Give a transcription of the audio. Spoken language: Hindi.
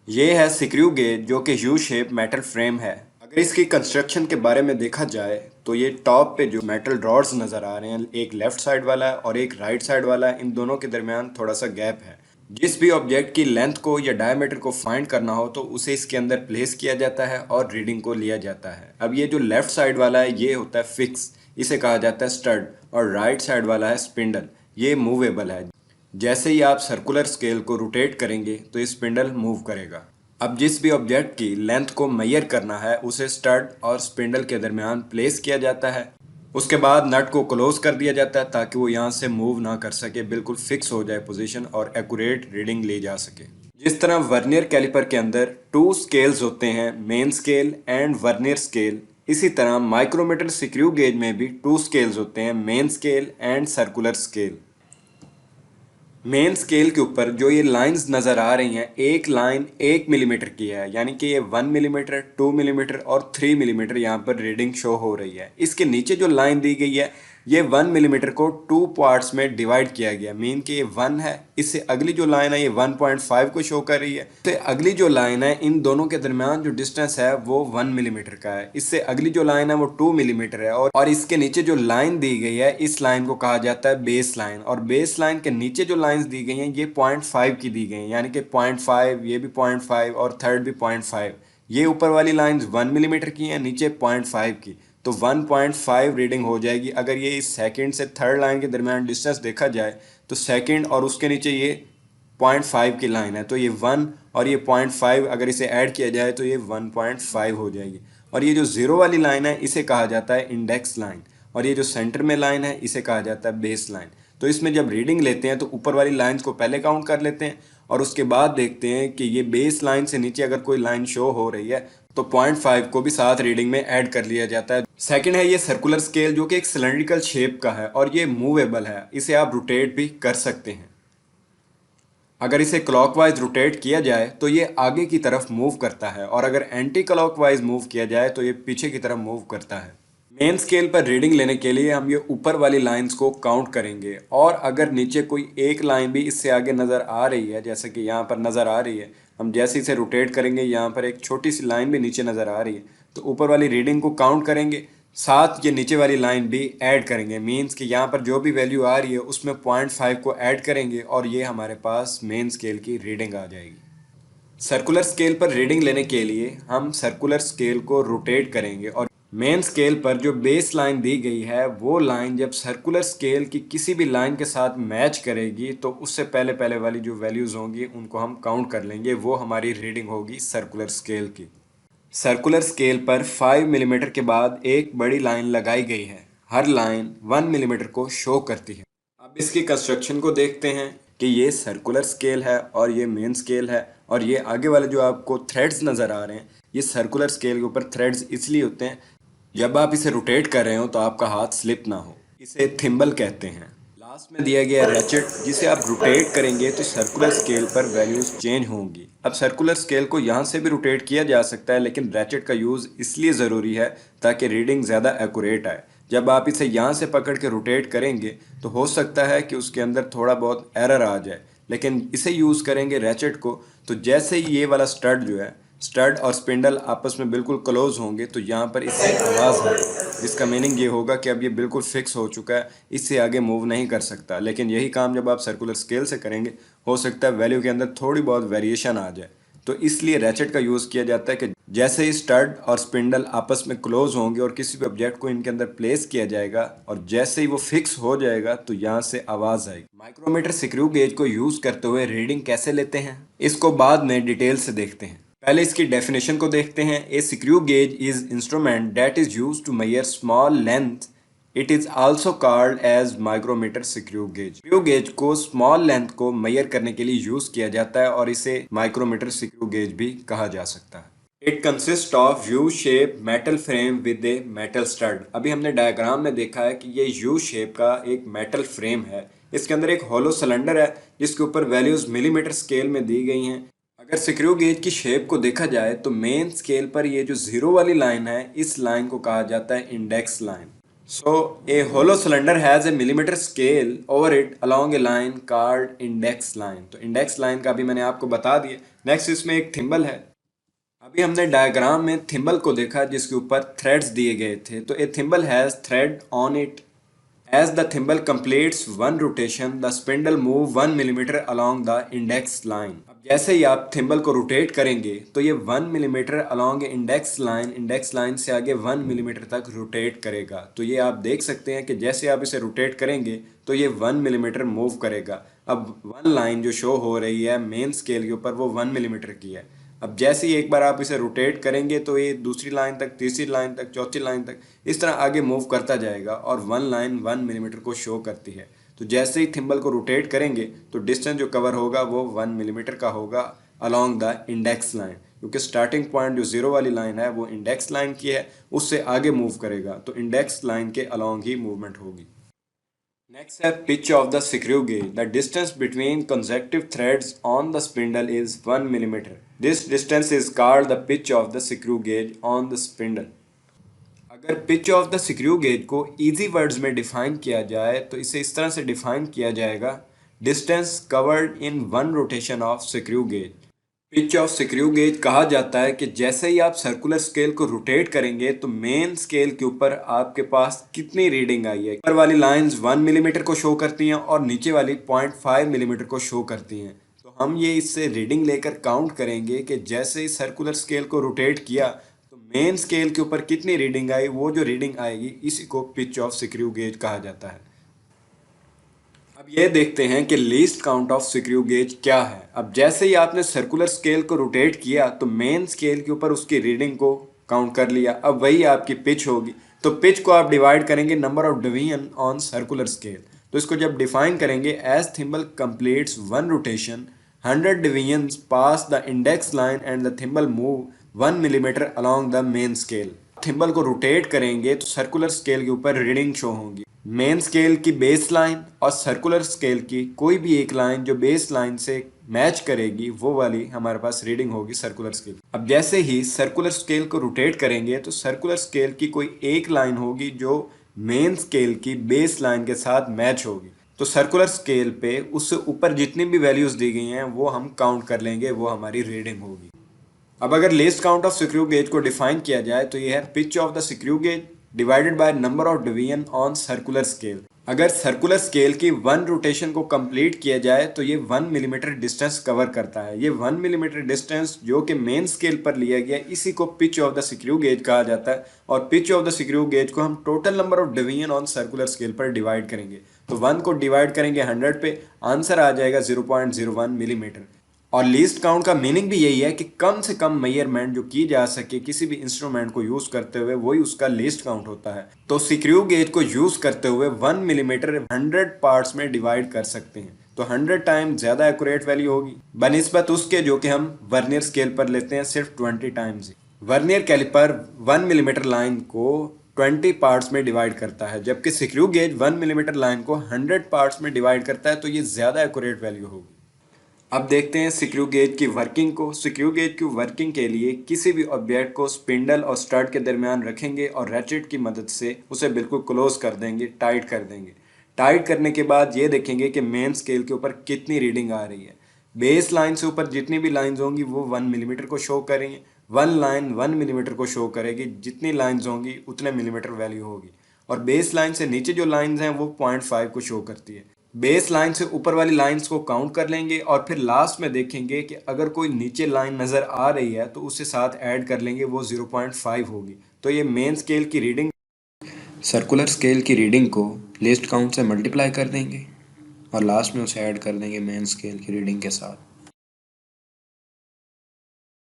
ये है स्क्रू गेज जो कि यू शेप मेटल फ्रेम है। अगर इसकी कंस्ट्रक्शन के बारे में देखा जाए तो ये टॉप पे जो मेटल रॉड्स नज़र आ रहे हैं, एक लेफ्ट साइड वाला है और एक राइट साइड वाला है, इन दोनों के दरमियान थोड़ा सा गैप है। जिस भी ऑब्जेक्ट की लेंथ को या डायमीटर को फाइंड करना हो तो उसे इसके अंदर प्लेस किया जाता है और रीडिंग को लिया जाता है। अब ये जो लेफ्ट साइड वाला है ये होता है फिक्स, इसे कहा जाता है स्टड, और राइट साइड वाला है स्पिंडल, ये मूवेबल है। जैसे ही आप सर्कुलर स्केल को रोटेट करेंगे तो ये स्पिंडल मूव करेगा। अब जिस भी ऑब्जेक्ट की लेंथ को मेजर करना है उसे स्टड और स्पिंडल के दरमियान प्लेस किया जाता है। उसके बाद नट को क्लोज कर दिया जाता है ताकि वो यहाँ से मूव ना कर सके, बिल्कुल फिक्स हो जाए पोजीशन और एक्यूरेट रीडिंग ली जा सके। जिस तरह वर्नियर कैलिपर के अंदर टू स्केल्स होते हैं, main scale and vernier scale, इसी तरह माइक्रोमीटर स्क्रू गेज में भी टू स्केल्स होते हैं, main scale and circular scale. Main scale के ऊपर जो ये लाइंस नज़र आ रही हैं, एक लाइन 1 मिलीमीटर की है, यानी कि ये 1 मिलीमीटर, 2 मिलीमीटर और 3 मिलीमीटर यहाँ पर रीडिंग शो हो रही है। इसके नीचे जो लाइन दी गई है ये 1 मिलीमीटर को 2 पार्ट्स में डिवाइड किया गया, मीन कि ये 1 है। इससे अगली जो लाइन है ये 1.5 को शो कर रही है। इससे अगली जो लाइन है, इन दोनों के दरमियान जो डिस्टेंस है वो 1 मिलीमीटर का है। इससे अगली जो लाइन है वो 2 मिलीमीटर है, और इसके नीचे जो लाइन दी गई है इस लाइन को कहा जाता है बेस लाइन। और बेस लाइन के नीचे जो लाइंस दी गई हैं ये 0.5 की दी गई हैं, यानी कि 0.5, ये भी 0.5 और थर्ड भी 0.5। ये ऊपर वाली लाइंस 1 मिलीमीटर की हैं, नीचे 0.5 की, तो 1.5 रीडिंग हो जाएगी। अगर ये इस सेकंड से थर्ड लाइन के दरमियान डिस्टेंस देखा जाए तो सेकंड और उसके नीचे ये 0.5 की लाइन है, तो ये 1 और ये 0.5 अगर इसे ऐड किया जाए तो ये 1.5 हो जाएगी। और ये जो ज़ीरो वाली लाइन है इसे कहा जाता है इंडेक्स लाइन, और ये जो सेंटर में लाइन है इसे कहा जाता है बेस लाइन। तो इसमें जब रीडिंग लेते हैं तो ऊपर वाली लाइंस को पहले काउंट कर लेते हैं और उसके बाद देखते हैं कि ये बेस लाइन से नीचे अगर कोई लाइन शो हो रही है तो 0.5 को भी साथ रीडिंग में ऐड कर लिया जाता है। सेकंड है ये सर्कुलर स्केल जो कि एक सिलेंड्रिकल शेप का है और ये मूवेबल है, इसे आप रोटेट भी कर सकते हैं। अगर इसे क्लॉकवाइज रोटेट किया जाए तो ये आगे की तरफ मूव करता है, और अगर एंटी क्लॉकवाइज मूव किया जाए तो ये पीछे की तरफ मूव करता है। मेन स्केल पर रीडिंग लेने के लिए हम ये ऊपर वाली लाइंस को काउंट करेंगे, और अगर नीचे कोई एक लाइन भी इससे आगे नज़र आ रही है, जैसे कि यहाँ पर नज़र आ रही है, हम जैसे इसे रोटेट करेंगे यहाँ पर एक छोटी सी लाइन भी नीचे नज़र आ रही है, तो ऊपर वाली रीडिंग को काउंट करेंगे, साथ ये नीचे वाली लाइन भी ऐड करेंगे। मीन्स कि यहाँ पर जो भी वैल्यू आ रही है उसमें 0.5 को ऐड करेंगे और ये हमारे पास मेन स्केल की रीडिंग आ जाएगी। सर्कुलर स्केल पर रीडिंग लेने के लिए हम सर्कुलर स्केल को रोटेट करेंगे, और मेन स्केल पर जो बेस लाइन दी गई है वो लाइन जब सर्कुलर स्केल की किसी भी लाइन के साथ मैच करेगी तो उससे पहले पहले वाली जो वैल्यूज़ होंगी उनको हम काउंट कर लेंगे, वो हमारी रीडिंग होगी सर्कुलर स्केल की। सर्कुलर स्केल पर 5 मिलीमीटर के बाद एक बड़ी लाइन लगाई गई है, हर लाइन 1 मिलीमीटर को शो करती है। अब इसकी कंस्ट्रक्शन को देखते हैं कि ये सर्कुलर स्केल है और ये मेन स्केल है, और ये आगे वाले जो आपको थ्रेड्स नज़र आ रहे हैं ये सर्कुलर स्केल के ऊपर थ्रेड्स इसलिए होते हैं जब आप इसे रोटेट कर रहे हो तो आपका हाथ स्लिप ना हो, इसे थिम्बल कहते हैं। लास्ट में दिया गया रैचेट जिसे आप रोटेट करेंगे तो सर्कुलर स्केल पर वैल्यूज चेंज होंगी। अब सर्कुलर स्केल को यहाँ से भी रोटेट किया जा सकता है, लेकिन रैचेट का यूज़ इसलिए ज़रूरी है ताकि रीडिंग ज़्यादा एक्यूरेट आए। जब आप इसे यहाँ से पकड़ के रोटेट करेंगे तो हो सकता है कि उसके अंदर थोड़ा बहुत एरर आ जाए, लेकिन इसे यूज़ करेंगे रैचेट को तो जैसे ही ये वाला स्टड जो है, स्टड और स्पिंडल आपस में बिल्कुल क्लोज होंगे तो यहाँ पर इससे आवाज़ आएगी, जिसका मीनिंग ये होगा कि अब ये बिल्कुल फिक्स हो चुका है, इससे आगे मूव नहीं कर सकता। लेकिन यही काम जब आप सर्कुलर स्केल से करेंगे हो सकता है वैल्यू के अंदर थोड़ी बहुत वेरिएशन आ जाए, तो इसलिए रैचेट का यूज़ किया जाता है कि जैसे ही स्टड और स्पिंडल आपस में क्लोज होंगे और किसी भी ऑब्जेक्ट को इनके अंदर प्लेस किया जाएगा और जैसे ही वो फिक्स हो जाएगा तो यहाँ से आवाज़ आएगी। माइक्रोमीटर स्क्रू गेज को यूज़ करते हुए रीडिंग कैसे लेते हैं इसको बाद में डिटेल से देखते हैं। पहले इसकी डेफिनेशन को देखते हैं। A screw gauge is instrument that is used to measure small length. It is also called as micrometer screw gauge. Screw gauge को स्मॉल लेंथ को मेजर करने के लिए यूज किया जाता है और इसे माइक्रोमीटर स्क्रू गेज भी कहा जा सकता है। It consist of U shape metal frame with a metal stud. अभी हमने डायग्राम में देखा है कि ये यू शेप का एक मेटल फ्रेम है। इसके अंदर एक होलो सिलेंडर है जिसके ऊपर वैल्यूज मिलीमीटर स्केल में दी गई हैं। अगर स्क्रू गेज की शेप को देखा जाए तो मेन स्केल पर ये जो जीरो वाली लाइन है इस लाइन को कहा जाता है index line. So a hollow cylinder has a millimeter scale over it along a line called index line. तो index line का भी मैंने आपको बता दिया। नेक्स्ट इसमें एक थिम्बल है। अभी हमने डायग्राम में थिम्बल को देखा जिसके ऊपर थ्रेड्स दिए गए थे। तो a thimble has thread on it. As the thimble completes one rotation, the spindle move 1 millimeter along the index line. अब जैसे ही आप थिम्बल को रोटेट करेंगे तो ये 1 मिलीमीटर along इंडेक्स लाइन से आगे 1 मिलीमीटर तक रोटेट करेगा। तो ये आप देख सकते हैं कि जैसे आप इसे रोटेट करेंगे तो ये 1 मिलीमीटर मूव करेगा। अब वन लाइन जो शो हो रही है मेन स्केल के ऊपर वो 1 मिलीमीटर की है। अब जैसे ही एक बार आप इसे रोटेट करेंगे तो ये दूसरी लाइन तक, तीसरी लाइन तक, चौथी लाइन तक इस तरह आगे मूव करता जाएगा और वन लाइन 1 मिलीमीटर को शो करती है। तो जैसे ही थिम्बल को रोटेट करेंगे तो डिस्टेंस जो कवर होगा वो 1 मिलीमीटर का होगा अलोंग द इंडेक्स लाइन, क्योंकि स्टार्टिंग पॉइंट जो जीरो वाली लाइन है वो इंडेक्स लाइन की है, उससे आगे मूव करेगा तो इंडेक्स लाइन के अलोंग ही मूवमेंट होगी। Next है pitch of the screw gauge. The distance between consecutive threads on the spindle is 1 millimeter. This distance is called the pitch of the screw gauge on the spindle. अगर pitch of the screw gauge को easy words में define किया जाए तो इसे इस तरह से define किया जाएगा: distance covered in one rotation of screw gauge. Pitch of screw gauge कहा जाता है कि जैसे ही आप सर्कुलर स्केल को रोटेट करेंगे तो मेन स्केल के ऊपर आपके पास कितनी रीडिंग आई है। ऊपर वाली लाइंस 1 मिलीमीटर को शो करती हैं और नीचे वाली 0.5 मिलीमीटर को शो करती हैं। तो हम ये इससे रीडिंग लेकर काउंट करेंगे कि जैसे ही सर्कुलर स्केल को रोटेट किया तो मेन स्केल के ऊपर कितनी रीडिंग आई। वो जो रीडिंग आएगी इसी को पिच ऑफ स्क्रू गेज कहा जाता है। अब ये देखते हैं कि least count of screw gauge क्या है। अब जैसे ही आपने सर्कुलर स्केल को रोटेट किया तो मेन स्केल के ऊपर उसकी रीडिंग को काउंट कर लिया। अब वही आपकी पिच होगी। तो पिच को आप डिवाइड करेंगे number of division on circular scale. तो इसको जब डिफाइन करेंगे, as thimble completes one rotation 100 divisions pass the index line and the thimble move 1 millimetre along the main scale. Thimble को रोटेट करेंगे तो सर्कुलर स्केल के ऊपर रीडिंग शो होंगी। मेन स्केल की बेस लाइन और सर्कुलर स्केल की कोई भी एक लाइन जो बेस लाइन से मैच करेगी वो वाली हमारे पास रीडिंग होगी सर्कुलर स्केल। अब जैसे ही सर्कुलर स्केल को रोटेट करेंगे तो सर्कुलर स्केल की कोई एक लाइन होगी जो मेन स्केल की बेस लाइन के साथ मैच होगी। तो सर्कुलर स्केल पे उससे ऊपर जितनी भी वैल्यूज दी गई हैं वो हम काउंट कर लेंगे, वो हमारी रीडिंग होगी। अब अगर least count of screw gauge को डिफाइन किया जाए तो ये है pitch of the screw gauge divided by number of division on circular scale. अगर सर्कुलर स्केल की वन रोटेशन को कंप्लीट किया जाए तो ये 1 मिलीमीटर डिस्टेंस कवर करता है। ये 1 मिलीमीटर डिस्टेंस जो कि मेन स्केल पर लिया गया इसी को pitch of the screw gauge कहा जाता है। और pitch of the screw gauge को हम total number of division on circular scale पर डिवाइड करेंगे। तो 1 को डिवाइड करेंगे 100 पे, आंसर आ जाएगा 0.01 मिलीमीटर। और लीस्ट काउंट का मीनिंग भी यही है कि कम से कम मेजरमेंट जो की जा सके किसी भी इंस्ट्रूमेंट को यूज करते हुए वही उसका लीस्ट काउंट होता है। तो स्क्रू गेज को यूज करते हुए 1 मिलीमीटर 100 पार्ट्स में डिवाइड कर सकते हैं। तो 100 टाइम ज्यादा एक्यूरेट वैल्यू होगी बनिस्बत उसके जो कि हम वर्नियर स्केल पर लेते हैं सिर्फ 20 टाइम्स ही। वर्नियर कैलिपर 1 मिलीमीटर लाइन को 20 पार्ट्स में डिवाइड करता है, जबकि स्क्रू गेज 1 मिलीमीटर लाइन को 100 पार्ट्स में डिवाइड करता है। तो ये ज्यादा एक्यूरेट वैल्यू होगी। अब देखते हैं स्क्रू गेज की वर्किंग को। स्क्रू गेज की वर्किंग के लिए किसी भी ऑब्जेक्ट को स्पिंडल और स्टड के दरमियान रखेंगे और रैचेट की मदद से उसे बिल्कुल क्लोज कर देंगे, टाइट कर देंगे। टाइट करने के बाद ये देखेंगे कि मेन स्केल के ऊपर कितनी रीडिंग आ रही है। बेस लाइन से ऊपर जितनी भी लाइंस होंगी वो 1 मिलीमीटर को शो करेंगे। वन लाइन 1 मिलीमीटर को शो करेगी, जितनी लाइंस होंगी उतने मिलीमीटर वैल्यू होगी। और बेस लाइन से नीचे जो लाइंस हैं वो 0.5 को शो करती है। बेस लाइन से ऊपर वाली लाइंस को काउंट कर लेंगे और फिर लास्ट में देखेंगे कि अगर कोई नीचे लाइन नज़र आ रही है तो उससे साथ ऐड कर लेंगे, वो 0.5 होगी। तो ये मेन स्केल की रीडिंग सर्कुलर स्केल की रीडिंग को लीस्ट काउंट से मल्टीप्लाई कर देंगे और लास्ट में उसे ऐड कर देंगे मेन स्केल की रीडिंग के साथ।